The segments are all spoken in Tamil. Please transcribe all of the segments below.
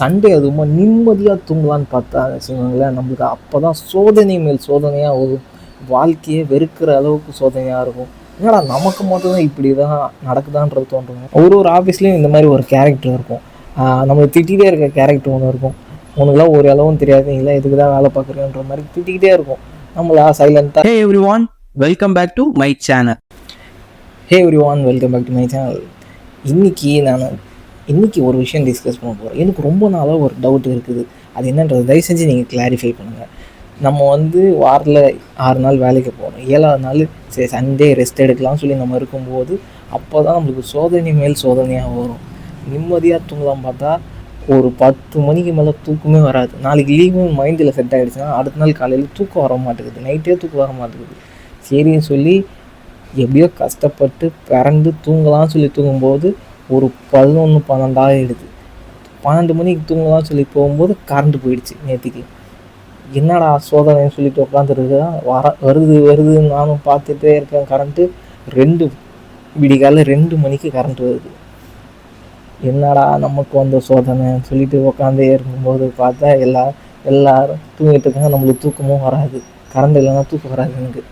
சண்டே அதுவுமா நிம்மதியாக தூங்கலான்னு பார்த்தா வச்சுக்கோங்களேன், நம்மளுக்கு அப்போ தான் சோதனை மேல் சோதனையாக வரும். வாழ்க்கையே வெறுக்கிற அளவுக்கு சோதனையாக இருக்கும். என்னடா நமக்கு மட்டும் தான் இப்படி தான் நடக்குதான்றது தோன்றுங்க. ஒரு ஒரு ஆஃபீஸ்லேயும் இந்த மாதிரி ஒரு கேரக்டர் இருக்கும். நம்மளை திட்டிகிட்டே இருக்க கேரக்டர் ஒன்று இருக்கும். உனக்குலாம் ஒரு அளவும் தெரியாது, நீங்களாம் எதுக்கு தான் வேலை பார்க்குறேன்ற மாதிரி திட்டிக்கிட்டே இருக்கும். நம்மளா சைலண்ட்டாக Hey everyone, welcome back to my channel. Hey everyone, welcome back to my channel. இன்றைக்கி ஒரு விஷயம் டிஸ்கஸ் பண்ண போகிறேன். எனக்கு ரொம்ப நாளாக ஒரு டவுட் இருக்குது. அது என்னன்றது தயவு செஞ்சு நீங்கள் கிளாரிஃபை பண்ணுங்கள். நம்ம வாரத்தில் 6 நாள் வேலைக்கு போகிறோம். 7ஆவது நாள் சரி சண்டே ரெஸ்ட் எடுக்கலாம்னு சொல்லி நம்ம இருக்கும்போது அப்போ தான் நம்மளுக்கு சோதனை மேல் சோதனையாக வரும். நிம்மதியாக தூங்கலாம் பார்த்தா ஒரு 10 மணிக்கு மேலே தூக்கமே வராது. நாளைக்கு லீவு மைண்டில் செட் ஆகிடுச்சுன்னா அடுத்த நாள் காலையில் தூக்கம் வர மாட்டேங்குது, நைட்டே தூக்கம் வர மாட்டேங்குது. சரின்னு சொல்லி எப்படியோ கஷ்டப்பட்டு பிறந்து தூங்கலாம்னு சொல்லி தூங்கும்போது ஒரு 11-12 ஆகிடுது. 12 மணிக்கு தூங்கலாம்னு சொல்லி போகும்போது கரண்ட்டு போயிடுச்சு. நேற்றுக்கு என்னடா சோதனைன்னு சொல்லிட்டு உட்காந்துருக்குதா வருதுன்னு நானும் பார்த்துட்டே இருக்கேன். கரண்ட்டு விடிகால 2 மணிக்கு கரண்ட் வருது. என்னடா நமக்கு வந்த சோதனைன்னு சொல்லிட்டு உட்காந்தே இருக்கும்போது பார்த்தா எல்லோரும் தூங்கிட்டு இருக்காங்க. நம்மளுக்கு தூக்கமும் வராது, கரண்ட் இல்லைன்னா தூக்கம் வராது எனக்கு.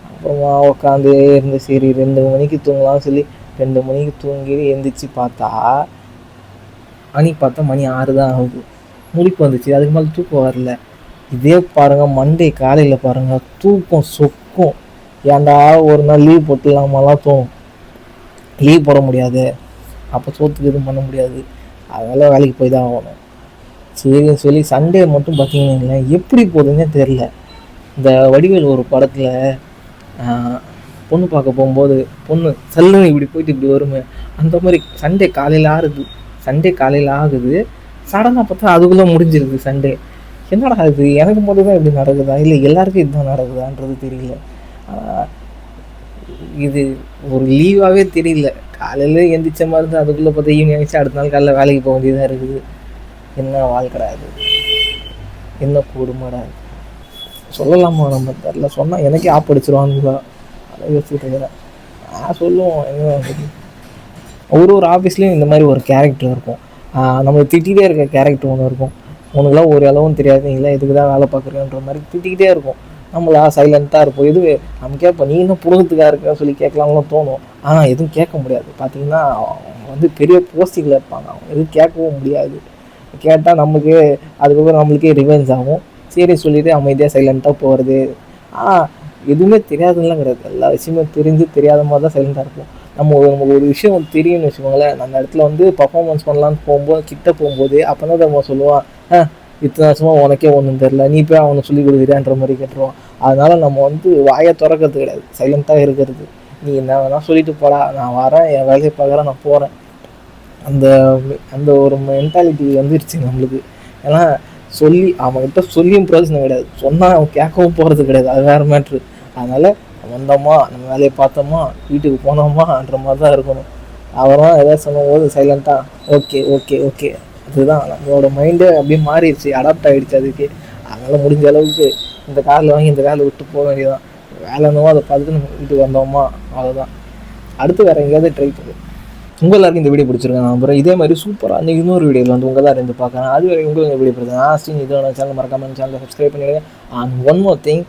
அப்புறமா உட்காந்தே இருந்து சரி 2 மணிக்கு தூங்கலாம்னு சொல்லி 2 மணிக்கு தூங்கி எந்திரிச்சு பார்த்தா மணி 6 தான் ஆகுது. முழிப்பு வந்துச்சு, அதுக்கு மேலே தூக்கம் வரல. இதே பாருங்கள், மண்டே காலையில் பாருங்கள் தூக்கம் சொக்கும். ஏன்டா ஒரு நாள் லீவ் போட்டுலாமலாம் தோணும். லீவ் போட முடியாது, அப்போ சோத்துக்கு எதுவும் பண்ண முடியாது, அதனால் வேலைக்கு போய் தான் ஆகணும். சரின்னு சொல்லி சண்டே மட்டும் பார்த்தீங்கன்னா எப்படி போகுதுன்னே தெரில. இந்த வடிவேல் ஒரு படத்தில் பொண்ணு பார்க்க போகும்போது பொண்ணு சல்லுன்னு இப்படி போயிட்டு இப்படி வருமே, அந்த மாதிரி சண்டே காலையில் ஆகுது. சடனாக பார்த்தா அதுக்குள்ளே முடிஞ்சிருது சண்டே. என்னடா இது, எனக்கு மட்டும் தான் இப்படி நடக்குதா இல்லை எல்லாருக்கும் இதுதான் நடக்குதான்றது தெரியல. இது ஒரு லீவாகவே தெரியல. காலையில் எந்திரிச்ச மாதிரி இருந்தால் அதுக்குள்ளே பார்த்தா ஈவினிங் ஆகிடுச்சு, அடுத்த நாள் காலையில் வேலைக்கு போக வேண்டியதாக இருக்குது. என்ன வாழ்க்கடாது, என்ன கூடுமாடாது சொல்லலாமா? நம்ம தெரில, சொன்னால் எனக்கே ஆப்படிச்சிருவாங்க. அதை யோசிச்சுட்டு இருக்கிறேன். சொல்லுவோம் என்ன. ஒரு ஆஃபீஸ்லேயும் இந்த மாதிரி ஒரு கேரக்டர் இருக்கும். நம்மளை திட்டிகிட்டே இருக்க கேரக்டர் ஒன்று இருக்கும். உனக்குலாம் ஒரு அளவும் தெரியாது, நீங்களாம் எதுக்கு தான் வேலை பார்க்குறேன்ற மாதிரி திட்டிக்கிட்டே இருக்கும். நம்மளா சைலண்ட்டாக இருப்போம். நம்ம கேட்போம், நீ என்ன புரிதத்துக்காக இருக்கன்னு சொல்லி கேட்கலாம்லாம் தோணும். ஆனால் எதுவும் கேட்க முடியாது. பார்த்தீங்கன்னா அவங்க பெரிய போஸ்டிங்கில் இருப்பாங்க, அவங்க எதுவும் கேட்கவும் முடியாது. கேட்டால் அதுக்கப்புறம் நம்மளுக்கே ரிவெஞ்ச் ஆகும். சரி சொல்லிவிட்டு அமைதியாக சைலண்ட்டாக போகிறது. எதுவுமே தெரியாதுலாம் கிடையாது, எல்லா விஷயமே தெரியாத மாதிரி தான் சைலண்ட்டாக இருக்கும். நமக்கு ஒரு விஷயம் தெரியும்னு வச்சுக்கோங்களேன். அந்த இடத்துல பர்ஃபார்மன்ஸ் பண்ணலான்னு போகும்போது அப்போ தான் நம்ம சொல்லுவான், இத்தனை வருஷமாக உனக்கே ஒன்றும் தெரில, நீ போய் அவனை சொல்லி கொடுக்குறியான்ற மாதிரி கேட்டுருவான். அதனால் நம்ம வாயை திறக்கிறது கிடையாது, சைலண்ட்டாக இருக்கிறது. நீ என்ன வேணால் சொல்லிட்டு போடா, நான் வரேன், என் வேலையை பார்க்குறேன், நான் போகிறேன். அந்த ஒரு மென்டாலிட்டி வந்துருச்சு நம்மளுக்கு. ஏன்னா அவன்கிட்ட சொல்லியும் பிரயோஜனம் கிடையாது, சொன்னால் அவன் கேட்கவும் போகிறது கிடையாது, அது வேறு மேட்ரு. அதனால் வந்தோமா, நம்ம வேலையை பார்த்தோமா, வீட்டுக்கு போனோமான்ற மாதிரி தான் இருக்கணும். அவரும் எதாவது சொல்லும்போது சைலண்ட்டாக ஓகே ஓகே ஓகே, அதுதான் நம்மளோட மைண்டே அப்படியே மாறிடுச்சு, அடாப்ட் ஆகிடுச்சு அதுக்கு. அதனால் முடிஞ்ச அளவுக்கு இந்த காரில் வாங்கி இந்த காரில் விட்டு போக வேண்டியதான். வேலை என்னவோ அதை பார்த்துட்டு நம்ம வீட்டுக்கு வந்தோமா, அவ்வளோதான். அடுத்து வேறு எங்கேயாவது ட்ரை பண்ணு. உங்கள் எல்லாருக்கும் இந்த வீடியோ பிடிச்சிருக்கேன் நான் அப்புறம் இதே மாதிரி சூப்பராக அன்றைக்கி இன்னொரு வீடியோவில் உங்கள் எல்லாரும் பார்க்குறேன். அது வரைக்கும் உங்களுக்கு இந்த வீடியோ பிடிச்சிருக்கேன். இதோட சேனல் மறக்காமல் சேனலை சப்ஸ்கிரைப் பண்ணிவிடுங்க. And one more thing,